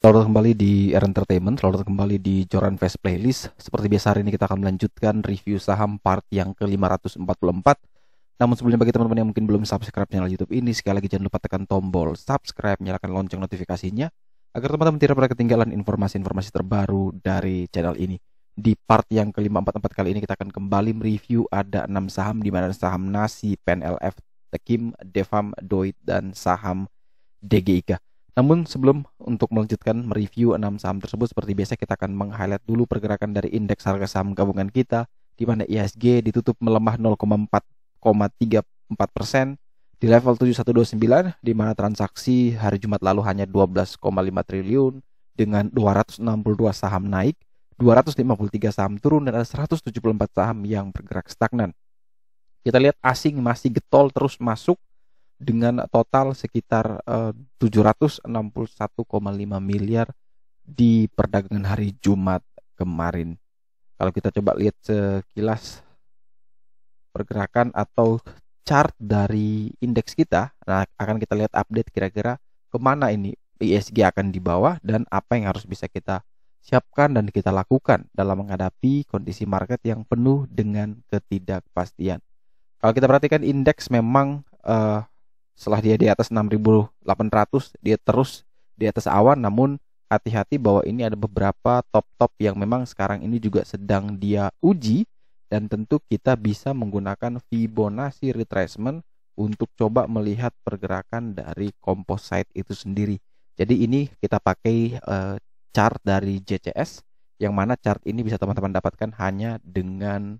Selamat kembali di R Entertainment, selamat kembali di Joran Fest Playlist. Seperti biasa hari ini kita akan melanjutkan review saham part yang ke-544. Namun sebelumnya bagi teman-teman yang mungkin belum subscribe channel YouTube ini, sekali lagi jangan lupa tekan tombol subscribe, nyalakan lonceng notifikasinya agar teman-teman tidak pernah ketinggalan informasi-informasi terbaru dari channel ini. Di part yang ke-544 kali ini kita akan kembali mereview ada 6 saham, di mana saham Nasi, PNLF, Tekim, Devam, Doit, dan saham DGIK. Namun sebelum untuk melanjutkan mereview 6 saham tersebut, seperti biasa kita akan meng-highlight dulu pergerakan dari indeks harga saham gabungan kita, di mana IHSG ditutup melemah 0,34% di level 7129, di mana transaksi hari Jumat lalu hanya 12,5 triliun dengan 262 saham naik, 253 saham turun, dan ada 174 saham yang bergerak stagnan. Kita lihat asing masih getol terus masuk dengan total sekitar 761,5 miliar di perdagangan hari Jumat kemarin. Kalau kita coba lihat sekilas pergerakan atau chart dari indeks kita, nah akan kita lihat update kira-kira kemana ini IHSG akan dibawa dan apa yang harus bisa kita siapkan dan kita lakukan dalam menghadapi kondisi market yang penuh dengan ketidakpastian. Kalau kita perhatikan indeks memang setelah dia di atas 6.800, dia terus di atas awan, namun hati-hati bahwa ini ada beberapa top-top yang memang sekarang ini juga sedang dia uji, dan tentu kita bisa menggunakan Fibonacci retracement untuk coba melihat pergerakan dari composite itu sendiri. Jadi ini kita pakai chart dari JCS, yang mana chart ini bisa teman-teman dapatkan hanya dengan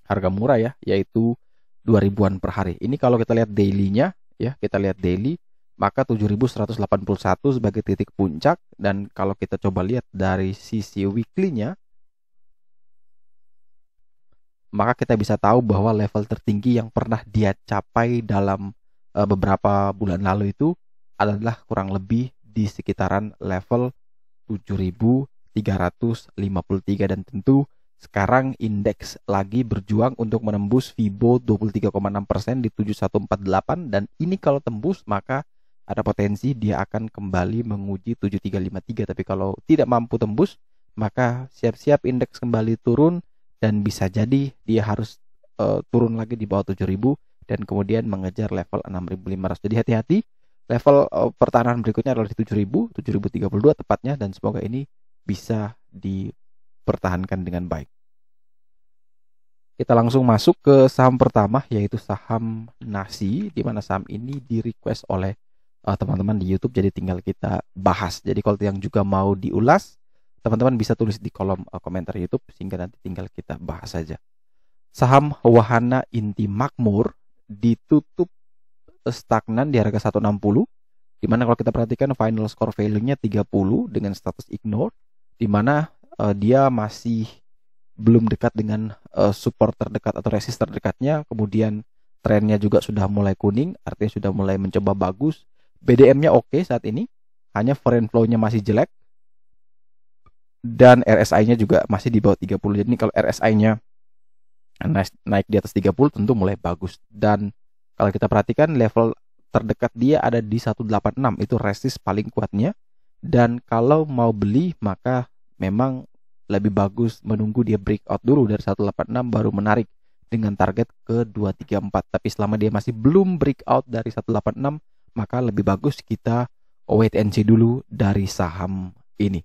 harga murah ya, yaitu 2000-an per hari. Ini kalau kita lihat daily-nya ya, kita lihat daily, maka 7181 sebagai titik puncak, dan kalau kita coba lihat dari sisi weekly-nya, maka kita bisa tahu bahwa level tertinggi yang pernah dia capai dalam beberapa bulan lalu itu adalah kurang lebih di sekitaran level 7353, dan tentu sekarang indeks lagi berjuang untuk menembus Fibo 23,6% di 7148, dan ini kalau tembus maka ada potensi dia akan kembali menguji 7353. Tapi kalau tidak mampu tembus maka siap-siap indeks kembali turun, dan bisa jadi dia harus turun lagi di bawah 7000 dan kemudian mengejar level 6500. Jadi hati-hati, level pertahanan berikutnya adalah di 7000, 7032 tepatnya, dan semoga ini bisa dipertahankan dengan baik. Kita langsung masuk ke saham pertama, yaitu saham Nasi, di mana saham ini di request oleh teman-teman di YouTube, jadi tinggal kita bahas. Jadi kalau yang juga mau diulas, teman-teman bisa tulis di kolom komentar YouTube, sehingga nanti tinggal kita bahas saja. Saham Wahana Inti Makmur ditutup stagnan di harga 160, di mana kalau kita perhatikan final score value-nya 30 dengan status ignore, di mana dia masih belum dekat dengan support terdekat atau resist terdekatnya. Kemudian trennya juga sudah mulai kuning, artinya sudah mulai mencoba bagus. BDM-nya oke saat ini, hanya foreign flow-nya masih jelek, dan RSI-nya juga masih di bawah 30. Jadi kalau RSI-nya naik di atas 30 tentu mulai bagus. Dan kalau kita perhatikan level terdekat dia ada di 186, itu resist paling kuatnya. Dan kalau mau beli maka memang lebih bagus menunggu dia breakout dulu dari 186 baru menarik dengan target ke 234. Tapi selama dia masih belum breakout dari 186, maka lebih bagus kita wait and see dulu dari saham ini.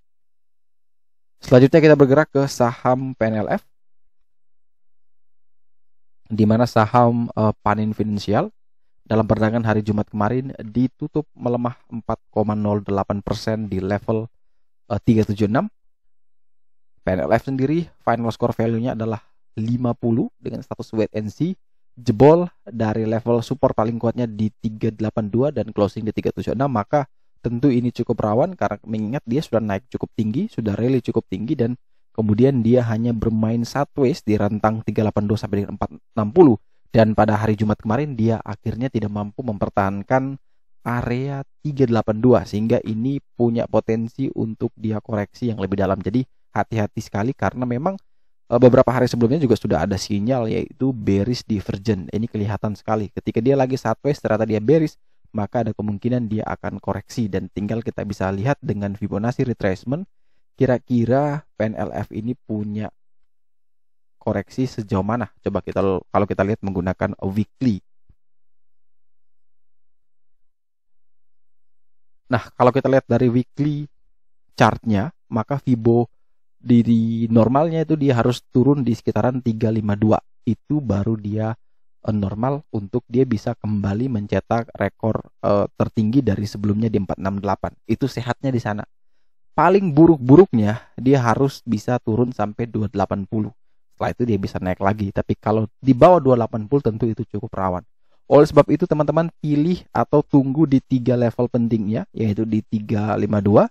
Selanjutnya kita bergerak ke saham PNLF, di mana saham Panin Finansial dalam perdagangan hari Jumat kemarin ditutup melemah 4,08% di level 376. PNLF sendiri final score value-nya adalah 50 dengan status wait and see, jebol dari level support paling kuatnya di 382 dan closing di 376. Maka tentu ini cukup rawan karena mengingat dia sudah naik cukup tinggi, sudah rally cukup tinggi, dan kemudian dia hanya bermain sideways di rentang 382 sampai dengan 460, dan pada hari Jumat kemarin dia akhirnya tidak mampu mempertahankan area 382, sehingga ini punya potensi untuk dia koreksi yang lebih dalam. Jadi hati-hati sekali karena memang beberapa hari sebelumnya juga sudah ada sinyal, yaitu bearish divergence. Ini kelihatan sekali ketika dia lagi sideways ternyata dia bearish, maka ada kemungkinan dia akan koreksi, dan tinggal kita bisa lihat dengan Fibonacci retracement kira-kira PNLF ini punya koreksi sejauh mana. Coba kalau kita lihat menggunakan weekly. Nah, kalau kita lihat dari weekly chartnya, maka Fibo di normalnya itu dia harus turun di sekitaran 352. Itu baru dia normal untuk dia bisa kembali mencetak rekor tertinggi dari sebelumnya di 468. Itu sehatnya di sana. Paling buruk-buruknya dia harus bisa turun sampai 280. Setelah itu dia bisa naik lagi. Tapi kalau di bawah 280 tentu itu cukup rawan. Oleh sebab itu teman-teman pilih atau tunggu di 3 level pentingnya, yaitu di 352,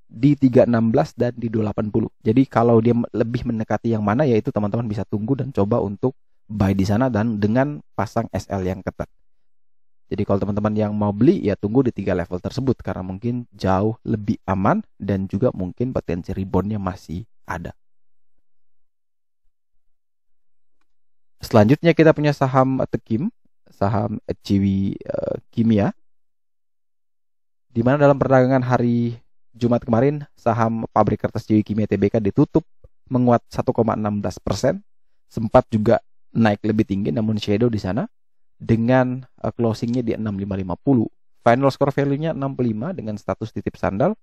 di 316, dan di 280. Jadi kalau dia lebih mendekati yang mana, yaitu teman-teman bisa tunggu dan coba untuk buy di sana dan dengan pasang SL yang ketat. Jadi kalau teman-teman yang mau beli, ya tunggu di 3 level tersebut karena mungkin jauh lebih aman dan juga mungkin potensi reboundnya masih ada. Selanjutnya kita punya saham Tekim, saham Ciwi Kimia, di mana dalam perdagangan hari Jumat kemarin saham pabrik kertas Ciwi Kimia Tbk ditutup menguat 1,16%, sempat juga naik lebih tinggi namun shadow di sana dengan closingnya di 6550. Final score value-nya 65 dengan status titip sandal,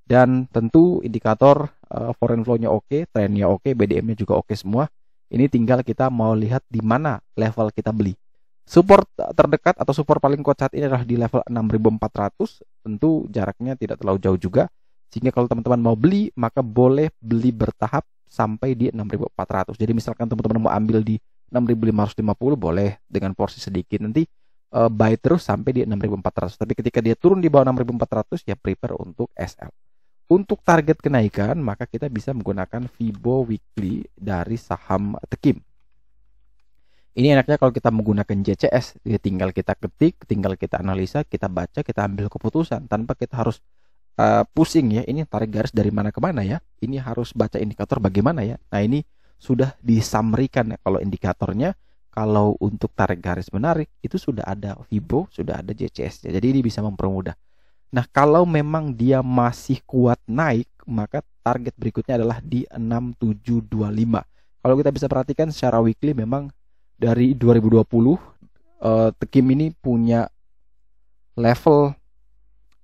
dan tentu indikator foreign flow-nya oke, trennya oke, BDM-nya juga oke semua. Ini tinggal kita mau lihat di mana level kita beli. Support terdekat atau support paling kuat saat ini adalah di level 6400. Tentu jaraknya tidak terlalu jauh juga, sehingga kalau teman-teman mau beli maka boleh beli bertahap sampai di 6400. Jadi misalkan teman-teman mau ambil di 6550 boleh dengan porsi sedikit, nanti buy terus sampai di 6400. Tapi ketika dia turun di bawah 6400 ya prepare untuk SL. Untuk target kenaikan maka kita bisa menggunakan Fibo weekly dari saham Tekim. Ini enaknya kalau kita menggunakan JCS, ya tinggal kita ketik, tinggal kita analisa, kita baca, kita ambil keputusan tanpa kita harus pusing ya, ini tarik garis dari mana ke mana ya, ini harus baca indikator bagaimana ya. Nah ini sudah disamerikan ya, kalau indikatornya, kalau untuk tarik garis menarik itu sudah ada Fibo, sudah ada JCS -nya. Jadi ini bisa mempermudah. Nah kalau memang dia masih kuat naik, maka target berikutnya adalah di 6725. Kalau kita bisa perhatikan secara weekly memang dari 2020 Tekim ini punya level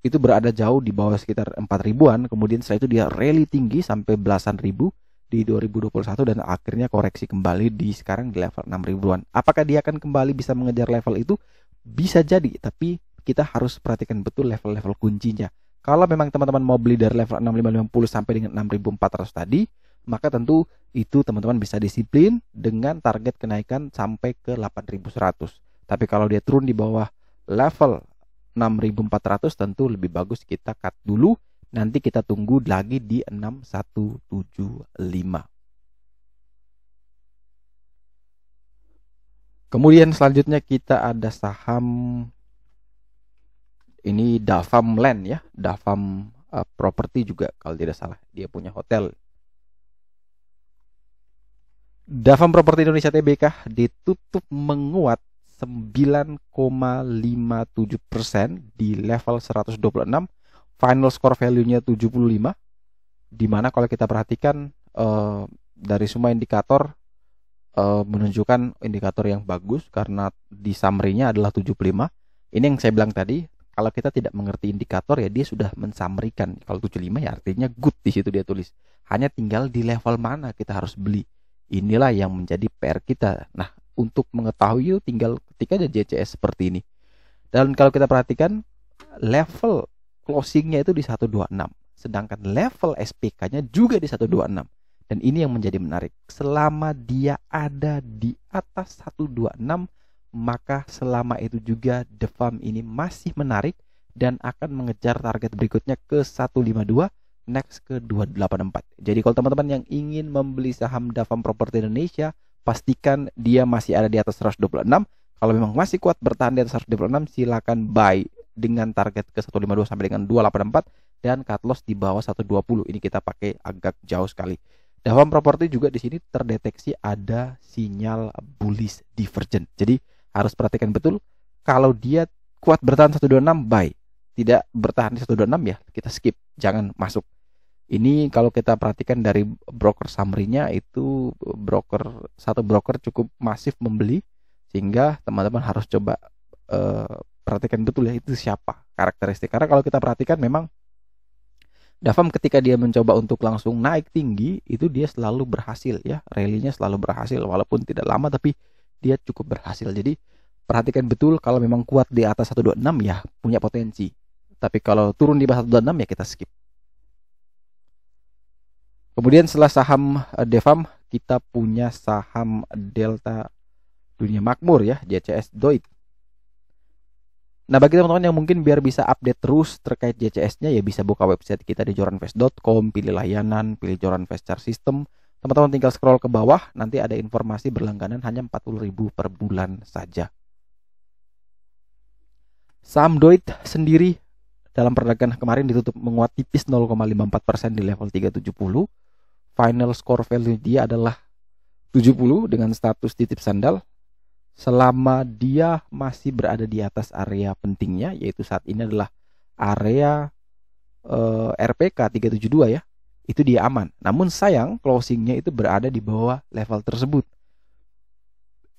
itu berada jauh di bawah sekitar 4.000-an, kemudian setelah itu dia rally tinggi sampai belasan ribu di 2021 dan akhirnya koreksi kembali di sekarang di level 6.000-an. Apakah dia akan kembali bisa mengejar level itu? Bisa jadi, tapi kita harus perhatikan betul level-level kuncinya. Kalau memang teman-teman mau beli dari level 6550 sampai dengan 6400 tadi, maka tentu itu teman-teman bisa disiplin dengan target kenaikan sampai ke 8100. Tapi kalau dia turun di bawah level 6400 tentu lebih bagus kita cut dulu, nanti kita tunggu lagi di 6175. Kemudian selanjutnya kita ada saham ini Dafam Land ya, Dafam Property juga kalau tidak salah, dia punya hotel. Dafam Property Indonesia Tbk ditutup menguat 9,57% di level 126, final score value-nya 75, dimana kalau kita perhatikan dari semua indikator menunjukkan indikator yang bagus karena di summary-nya adalah 75. Ini yang saya bilang tadi, kalau kita tidak mengerti indikator ya dia sudah mensummary-kan. Kalau 75 ya artinya good, di situ dia tulis. Hanya tinggal di level mana kita harus beli. Inilah yang menjadi PR kita. Nah, untuk mengetahui tinggal ketik aja JCS seperti ini. Dan kalau kita perhatikan level closingnya itu di 126, sedangkan level SPK-nya juga di 126. Dan ini yang menjadi menarik. Selama dia ada di atas 126, maka selama itu juga Dafam ini masih menarik dan akan mengejar target berikutnya ke 152, next ke 284. Jadi kalau teman-teman yang ingin membeli saham Dafam Property Indonesia, pastikan dia masih ada di atas 126. Kalau memang masih kuat bertahan di atas 126, silakan buy dengan target ke 152 sampai dengan 284 dan cut loss di bawah 120. Ini kita pakai agak jauh sekali. Dafam Property juga di sini terdeteksi ada sinyal bullish divergent. Jadi harus perhatikan betul, kalau dia kuat bertahan 126 buy. Tidak bertahan di 126 ya kita skip, jangan masuk. Ini kalau kita perhatikan dari broker summary-nya itu satu broker cukup masif membeli, sehingga teman-teman harus coba perhatikan betul ya itu siapa karakteristik. Karena kalau kita perhatikan memang Davam ketika dia mencoba untuk langsung naik tinggi itu dia selalu berhasil ya, rally-nya selalu berhasil walaupun tidak lama tapi dia cukup berhasil. Jadi perhatikan betul kalau memang kuat di atas 126 ya punya potensi. Tapi kalau turun di bawah 126 ya kita skip. Kemudian setelah saham Devam kita punya saham Delta Dunia Makmur ya, JCS Doit. Nah bagi teman-teman yang mungkin biar bisa update terus terkait JCS-nya ya bisa buka website kita di joranvest.com, pilih layanan, pilih Joranvest Chart System. Teman-teman tinggal scroll ke bawah, nanti ada informasi berlangganan hanya 40.000 per bulan saja. Saham Doit sendiri dalam perdagangan kemarin ditutup menguat tipis 0,54% di level 370. Final score value dia adalah 70 dengan status titip sandal. Selama dia masih berada di atas area pentingnya, yaitu saat ini adalah area RPK 372 ya, itu dia aman. Namun sayang closingnya itu berada di bawah level tersebut,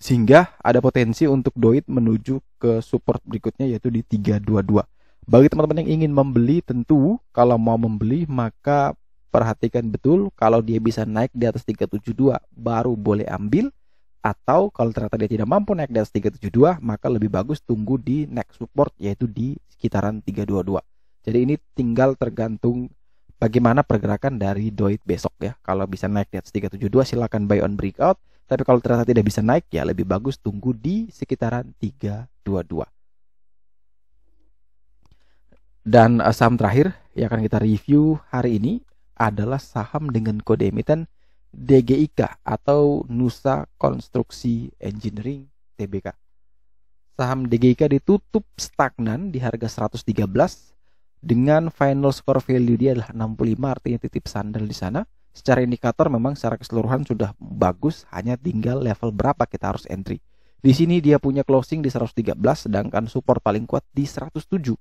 sehingga ada potensi untuk Doit menuju ke support berikutnya yaitu di 322. Bagi teman-teman yang ingin membeli, tentu kalau mau membeli maka perhatikan betul kalau dia bisa naik di atas 372 baru boleh ambil, atau kalau ternyata dia tidak mampu naik di atas 372 maka lebih bagus tunggu di next support yaitu di sekitaran 322. Jadi ini tinggal tergantung bagaimana pergerakan dari Doit besok ya. Kalau bisa naik di atas 372 silakan buy on breakout, tapi kalau ternyata tidak bisa naik ya lebih bagus tunggu di sekitaran 322. Dan saham terakhir yang akan kita review hari ini adalah saham dengan kode emiten DGIK atau Nusa Konstruksi Engineering Tbk. Saham DGIK ditutup stagnan di harga 113 dengan final score value dia adalah 65, artinya titip sandal di sana. Secara indikator memang secara keseluruhan sudah bagus, hanya tinggal level berapa kita harus entry. Di sini dia punya closing di 113 sedangkan support paling kuat di 107.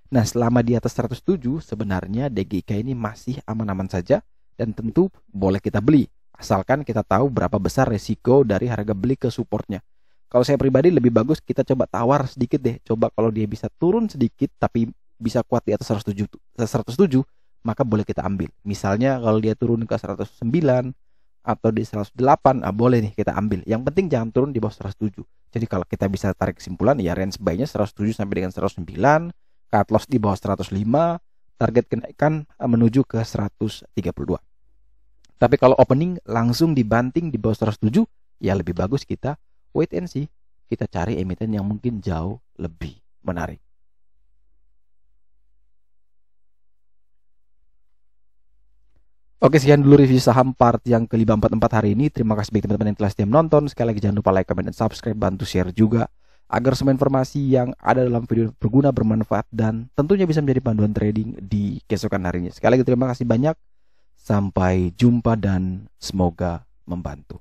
Nah, selama di atas 107 sebenarnya DGIK ini masih aman-aman saja dan tentu boleh kita beli asalkan kita tahu berapa besar resiko dari harga beli ke supportnya. Kalau saya pribadi lebih bagus kita coba tawar sedikit deh. Coba kalau dia bisa turun sedikit tapi bisa kuat di atas 107 maka boleh kita ambil. Misalnya kalau dia turun ke 109 atau di 108 boleh nih kita ambil. Yang penting jangan turun di bawah 107. Jadi kalau kita bisa tarik kesimpulan ya range buy-nya 107 sampai dengan 109, cut loss di bawah 105, target kenaikan menuju ke 132. Tapi kalau opening langsung dibanting di bawah 107, ya lebih bagus kita wait and see. Kita cari emiten yang mungkin jauh lebih menarik. Oke, sekian dulu review saham part yang ke-544 hari ini. Terima kasih bagi teman-teman yang telah setia menonton. Sekali lagi jangan lupa like, comment, dan subscribe. Bantu share juga agar semua informasi yang ada dalam video berguna, bermanfaat, dan tentunya bisa menjadi panduan trading di keesokan harinya. Sekali lagi terima kasih banyak. Sampai jumpa dan semoga membantu.